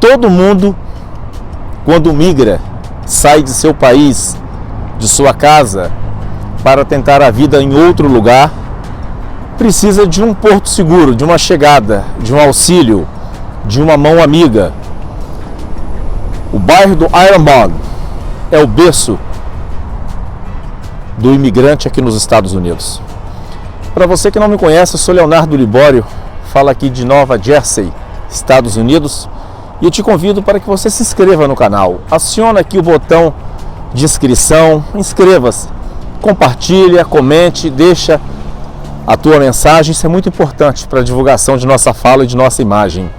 Todo mundo, quando migra, sai de seu país, de sua casa, para tentar a vida em outro lugar, precisa de um porto seguro, de uma chegada, de um auxílio, de uma mão amiga. O bairro do Iron Bond é o berço do imigrante aqui nos Estados Unidos. Para você que não me conhece, eu sou Leonardo Libório, falo aqui de Nova Jersey, Estados Unidos, e eu te convido para que você se inscreva no canal. Aciona aqui o botão de inscrição, inscreva-se, compartilha, comente, deixa a tua mensagem, isso é muito importante para a divulgação de nossa fala e de nossa imagem.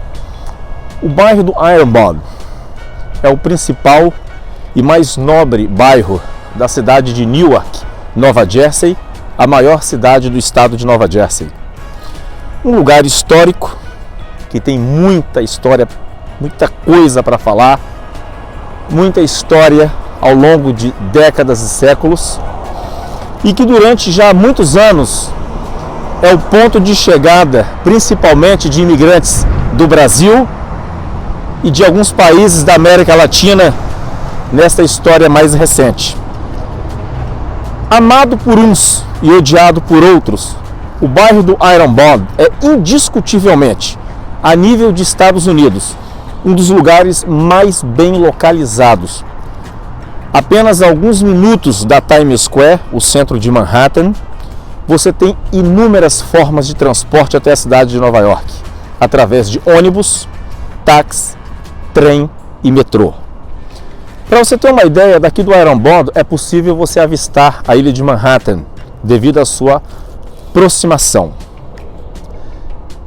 O bairro do Iron Bond é o principal e mais nobre bairro da cidade de Newark, Nova Jersey, a maior cidade do estado de Nova Jersey. Um lugar histórico que tem muita história, muita coisa para falar, muita história ao longo de décadas e séculos, e que durante já muitos anos é o ponto de chegada, principalmente de imigrantes do Brasil e de alguns países da América Latina nesta história mais recente. Amado por uns e odiado por outros, o bairro do Iron Bond é indiscutivelmente, a nível de Estados Unidos, um dos lugares mais bem localizados. Apenas alguns minutos da Times Square, o centro de Manhattan, você tem inúmeras formas de transporte até a cidade de Nova York, através de ônibus, táxi, trem e metrô. Para você ter uma ideia, daqui do Iron Bond é possível você avistar a ilha de Manhattan, devido à sua aproximação.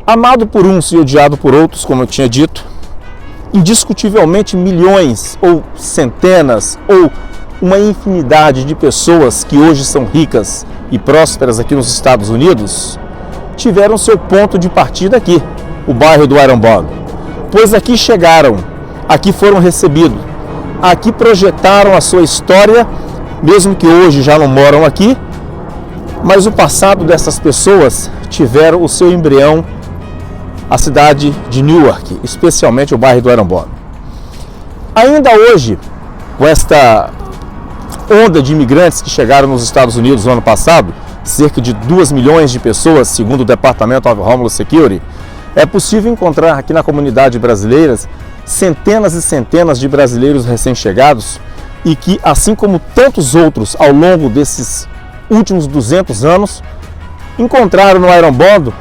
Amado por uns e odiado por outros, como eu tinha dito, indiscutivelmente milhões ou centenas ou uma infinidade de pessoas que hoje são ricas e prósperas aqui nos Estados Unidos tiveram seu ponto de partida aqui, o bairro do Iron Bond, pois aqui chegaram, aqui foram recebidos, aqui projetaram a sua história, mesmo que hoje já não moram aqui, mas o passado dessas pessoas tiveram o seu embrião a cidade de Newark, especialmente o bairro do Iron Bond. Ainda hoje, com esta onda de imigrantes que chegaram nos Estados Unidos no ano passado, cerca de 2 milhões de pessoas, segundo o Department of Homeland Security, é possível encontrar aqui na comunidade brasileira centenas e centenas de brasileiros recém-chegados e que, assim como tantos outros ao longo desses últimos 200 anos, encontraram no Iron Bond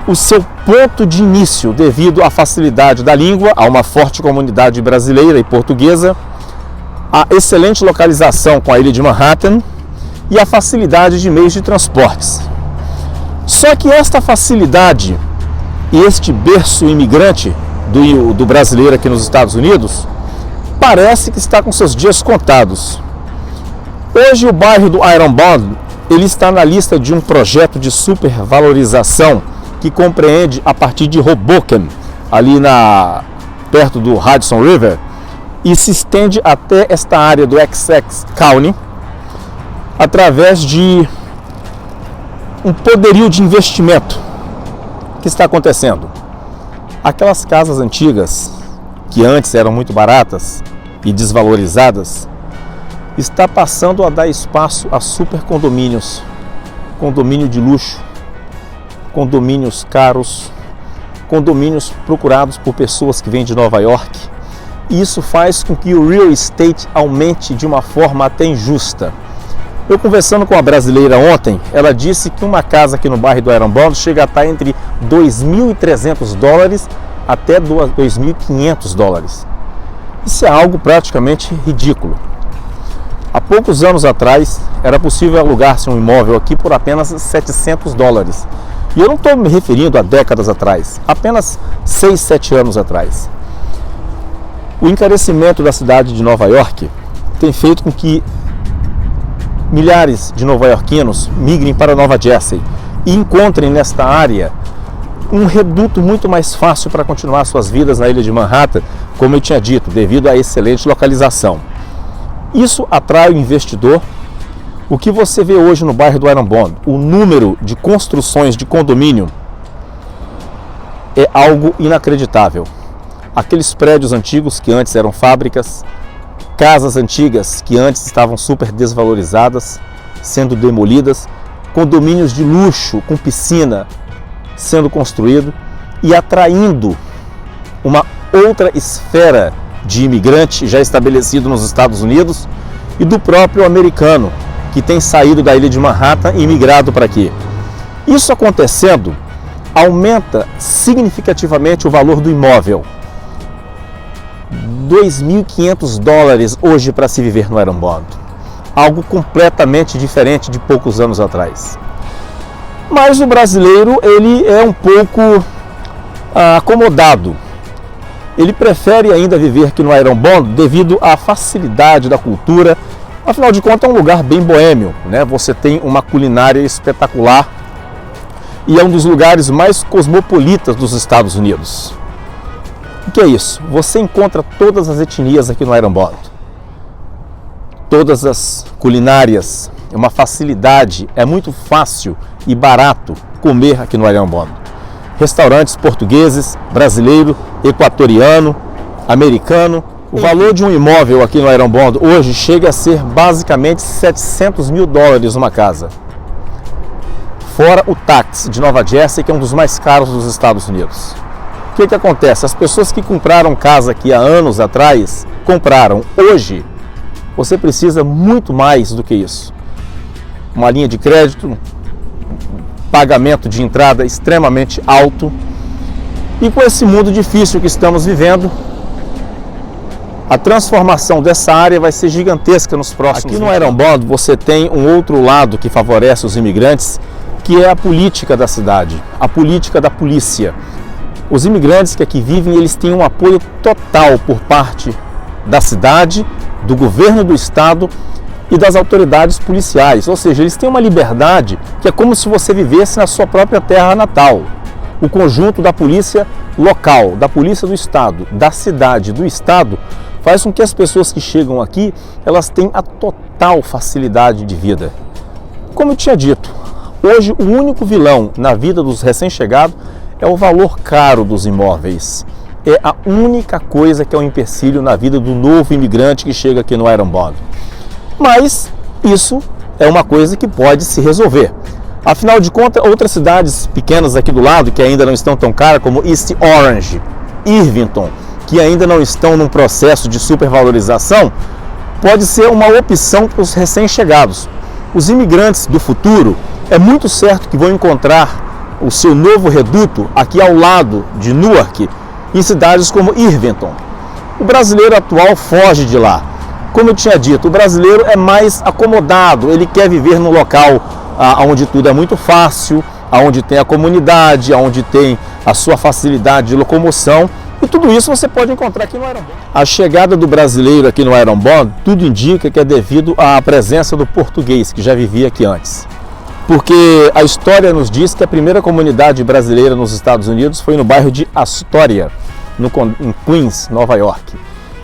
o seu ponto de início devido à facilidade da língua, a uma forte comunidade brasileira e portuguesa, a excelente localização com a ilha de Manhattan e a facilidade de meios de transportes. Só que esta facilidade e este berço imigrante do brasileiro aqui nos Estados Unidos parece que está com seus dias contados. Hoje o bairro do Iron Bond ele está na lista de um projeto de supervalorização que compreende a partir de Hoboken, ali perto do Hudson River, e se estende até esta área do Essex County através de um poderio de investimento que está acontecendo. Aquelas casas antigas que antes eram muito baratas e desvalorizadas está passando a dar espaço a super condomínios, condomínio de luxo, condomínios caros, condomínios procurados por pessoas que vêm de Nova York. E isso faz com que o real estate aumente de uma forma até injusta. Eu conversando com uma brasileira ontem, ela disse que uma casa aqui no bairro do Iron Bond chega a estar entre $2.300 até $2.500. Isso é algo praticamente ridículo. Há poucos anos atrás, era possível alugar-se um imóvel aqui por apenas $700. E eu não estou me referindo a décadas atrás, apenas 6, 7 anos atrás. O encarecimento da cidade de Nova York tem feito com que milhares de nova-iorquinos migrem para Nova Jersey e encontrem nesta área um reduto muito mais fácil para continuar suas vidas na ilha de Manhattan, como eu tinha dito, devido à excelente localização. Isso atrai o investidor. O que você vê hoje no bairro do Iron Bond, o número de construções de condomínio é algo inacreditável. aqueles prédios antigos que antes eram fábricas, casas antigas que antes estavam super desvalorizadas, sendo demolidas, condomínios de luxo com piscina sendo construído e atraindo uma outra esfera de imigrante já estabelecido nos Estados Unidos e do próprio americano que tem saído da ilha de Manhattan e migrado para aqui. Isso acontecendo, aumenta significativamente o valor do imóvel. $2.500 hoje para se viver no Iron Bond. Algo completamente diferente de poucos anos atrás. Mas o brasileiro, ele é um pouco acomodado. Ele prefere ainda viver aqui no Iron Bond devido à facilidade da cultura. Afinal de contas, é um lugar bem boêmio, né? Você tem uma culinária espetacular e é um dos lugares mais cosmopolitas dos Estados Unidos. O que é isso? Você encontra todas as etnias aqui no Iron Bond. Todas as culinárias, é uma facilidade, é muito fácil e barato comer aqui no Iron Bond. Restaurantes portugueses, brasileiro, equatoriano, americano. O valor de um imóvel aqui no Iron Bond hoje chega a ser basicamente $700 mil uma casa. Fora o táxi de Nova Jersey, que é um dos mais caros dos Estados Unidos. O que acontece? As pessoas que compraram casa aqui há anos atrás, compraram. Hoje, você precisa muito mais do que isso. Uma linha de crédito, pagamento de entrada extremamente alto. E com esse mundo difícil que estamos vivendo, a transformação dessa área vai ser gigantesca nos próximos anos. Aqui no Iron Bond você tem um outro lado que favorece os imigrantes, que é a política da cidade, a política da polícia. Os imigrantes que aqui vivem, eles têm um apoio total por parte da cidade, do governo do estado e das autoridades policiais. Ou seja, eles têm uma liberdade que é como se você vivesse na sua própria terra natal. O conjunto da polícia local, da polícia do estado, da cidade, do estado, faz com que as pessoas que chegam aqui, elas tenham a total facilidade de vida. Como eu tinha dito, hoje o único vilão na vida dos recém-chegados é o valor caro dos imóveis. É a única coisa que é um empecilho na vida do novo imigrante que chega aqui no Iron Bond. Mas isso é uma coisa que pode se resolver. Afinal de contas, outras cidades pequenas aqui do lado, que ainda não estão tão caras, como East Orange, Irvington, que ainda não estão num processo de supervalorização, pode ser uma opção para os recém-chegados. Os imigrantes do futuro, é muito certo que vão encontrar o seu novo reduto aqui ao lado de Newark, em cidades como Irvington. O brasileiro atual foge de lá. Como eu tinha dito, o brasileiro é mais acomodado, ele quer viver num local onde tudo é muito fácil, onde tem a comunidade, onde tem a sua facilidade de locomoção, e tudo isso você pode encontrar aqui no Iron Bond. A chegada do brasileiro aqui no Iron Bond, tudo indica que é devido à presença do português, que já vivia aqui antes. Porque a história nos diz que a primeira comunidade brasileira nos Estados Unidos foi no bairro de Astoria, em Queens, Nova York.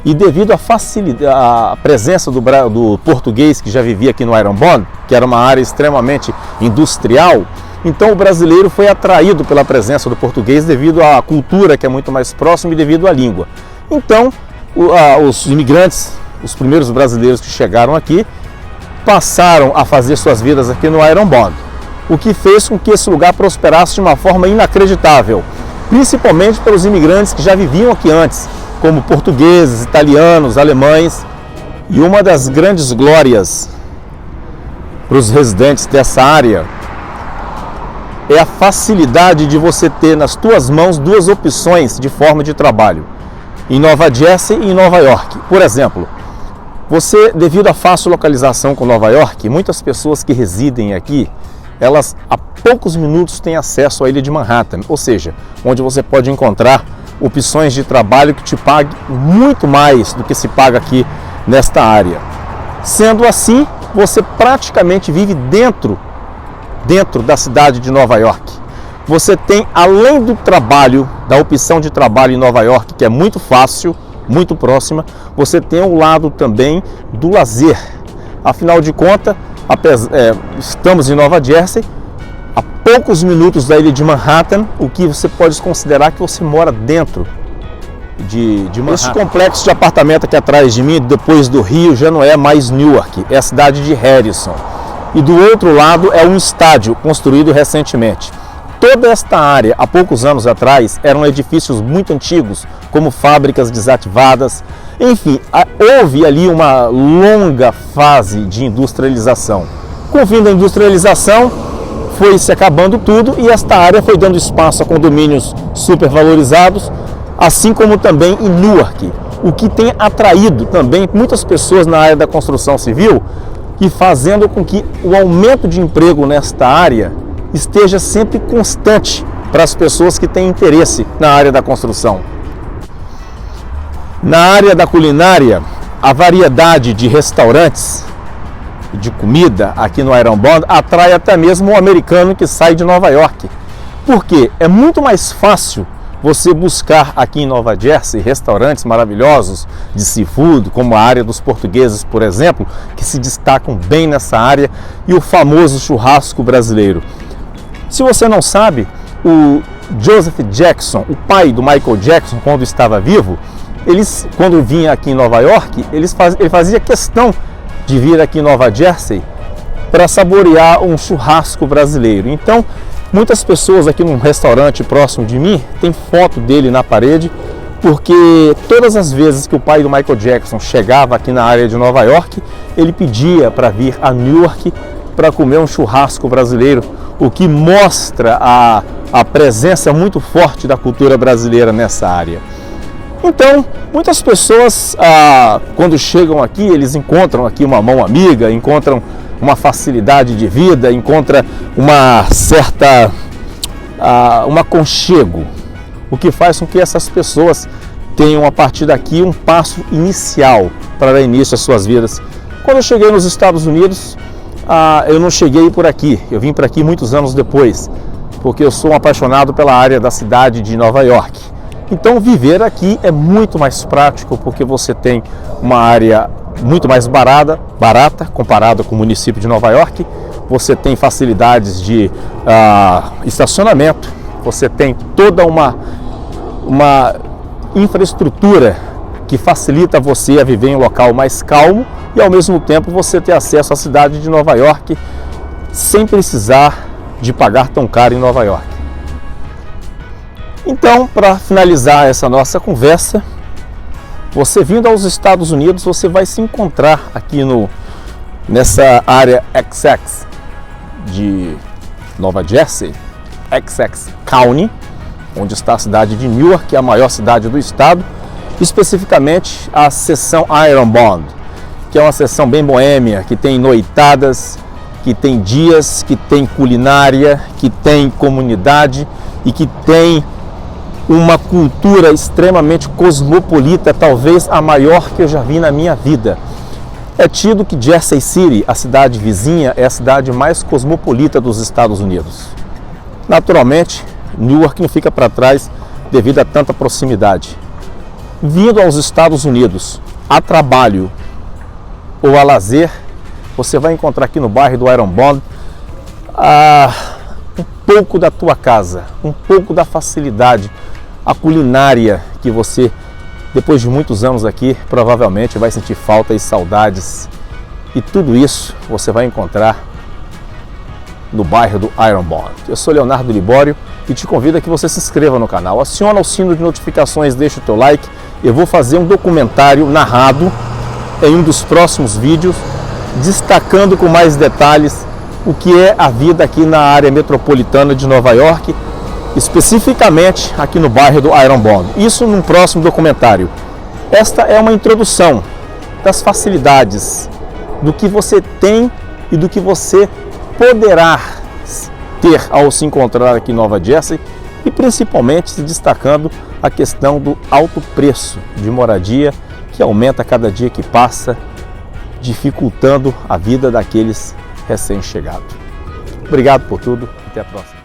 E devido à presença do português que já vivia aqui no Iron Bond, que era uma área extremamente industrial, então o brasileiro foi atraído pela presença do português devido à cultura que é muito mais próxima e devido à língua. Então os imigrantes, os primeiros brasileiros que chegaram aqui, passaram a fazer suas vidas aqui no Iron Bond, o que fez com que esse lugar prosperasse de uma forma inacreditável, principalmente pelos imigrantes que já viviam aqui antes, como portugueses, italianos, alemães. E uma das grandes glórias para os residentes dessa área é a facilidade de você ter nas suas mãos duas opções de forma de trabalho, em Nova Jersey e em Nova York. Por exemplo, você, devido à fácil localização com Nova York, muitas pessoas que residem aqui, elas a poucos minutos têm acesso à ilha de Manhattan, ou seja, onde você pode encontrar opções de trabalho que te paguem muito mais do que se paga aqui nesta área. Sendo assim, você praticamente vive dentro da cidade de Nova York. Você tem, além do trabalho, da opção de trabalho em Nova York, que é muito fácil, muito próxima, você tem o lado também do lazer. Afinal de contas, estamos em Nova Jersey, a poucos minutos da ilha de Manhattan, o que você pode considerar que você mora dentro de Manhattan. Esse complexo de apartamento aqui atrás de mim, depois do Rio, já não é mais Newark, é a cidade de Harrison. E do outro lado é um estádio construído recentemente. Toda esta área, há poucos anos atrás, eram edifícios muito antigos, como fábricas desativadas. Enfim, houve ali uma longa fase de industrialização. Com o fim da industrialização, foi se acabando tudo e esta área foi dando espaço a condomínios supervalorizados, assim como também em Newark, o que tem atraído também muitas pessoas na área da construção civil e fazendo com que o aumento de emprego nesta área esteja sempre constante para as pessoas que têm interesse na área da construção. Na área da culinária, a variedade de restaurantes de comida aqui no Iron Bond atrai até mesmo o americano que sai de Nova York. Porque é muito mais fácil você buscar aqui em Nova Jersey restaurantes maravilhosos de seafood, como a área dos portugueses, por exemplo, que se destacam bem nessa área, e o famoso churrasco brasileiro. Se você não sabe, o Joseph Jackson, o pai do Michael Jackson, quando estava vivo, quando vinha aqui em Nova York, ele fazia questão de vir aqui em Nova Jersey para saborear um churrasco brasileiro. Então, muitas pessoas aqui num restaurante próximo de mim tem foto dele na parede, porque todas as vezes que o pai do Michael Jackson chegava aqui na área de Nova York, ele pedia para vir a Newark para comer um churrasco brasileiro, o que mostra a presença muito forte da cultura brasileira nessa área. Então, muitas pessoas, quando chegam aqui, eles encontram aqui uma mão amiga, encontram uma facilidade de vida, encontram uma certa um aconchego, o que faz com que essas pessoas tenham a partir daqui um passo inicial para dar início às suas vidas. Quando eu cheguei nos Estados Unidos, eu não cheguei por aqui, eu vim para aqui muitos anos depois, porque eu sou um apaixonado pela área da cidade de Nova York. Então viver aqui é muito mais prático, porque você tem uma área muito mais barata comparada com o município de Nova York. Você tem facilidades de estacionamento, você tem toda uma infraestrutura que facilita você a viver em um local mais calmo e ao mesmo tempo você ter acesso à cidade de Nova York sem precisar de pagar tão caro em Nova York. Então, para finalizar essa nossa conversa, você vindo aos Estados Unidos, você vai se encontrar aqui nessa área XX de Nova Jersey, XX County, onde está a cidade de Newark, que é a maior cidade do estado, especificamente a seção Iron Bond, que é uma seção bem boêmia, que tem noitadas, que tem dias, que tem culinária, que tem comunidade e que tem uma cultura extremamente cosmopolita, talvez a maior que eu já vi na minha vida. É tido que Jersey City, a cidade vizinha, é a cidade mais cosmopolita dos Estados Unidos. Naturalmente, Newark não fica para trás devido a tanta proximidade. Vindo aos Estados Unidos a trabalho ou a lazer, você vai encontrar aqui no bairro do Iron Bond um pouco da tua casa, um pouco da facilidade, a culinária que você, depois de muitos anos aqui, provavelmente vai sentir falta e saudades. E tudo isso você vai encontrar no bairro do Iron Bond. Eu sou Leonardo Libório e te convido a que você se inscreva no canal, aciona o sino de notificações, deixa o teu like. Eu vou fazer um documentário narrado em um dos próximos vídeos, destacando com mais detalhes o que é a vida aqui na área metropolitana de Nova York, especificamente aqui no bairro do Iron Bond. Isso num próximo documentário. Esta é uma introdução das facilidades, do que você tem e do que você poderá ter ao se encontrar aqui em Nova Jersey, e principalmente se destacando a questão do alto preço de moradia, que aumenta a cada dia que passa, dificultando a vida daqueles recém-chegados. Obrigado por tudo, até a próxima.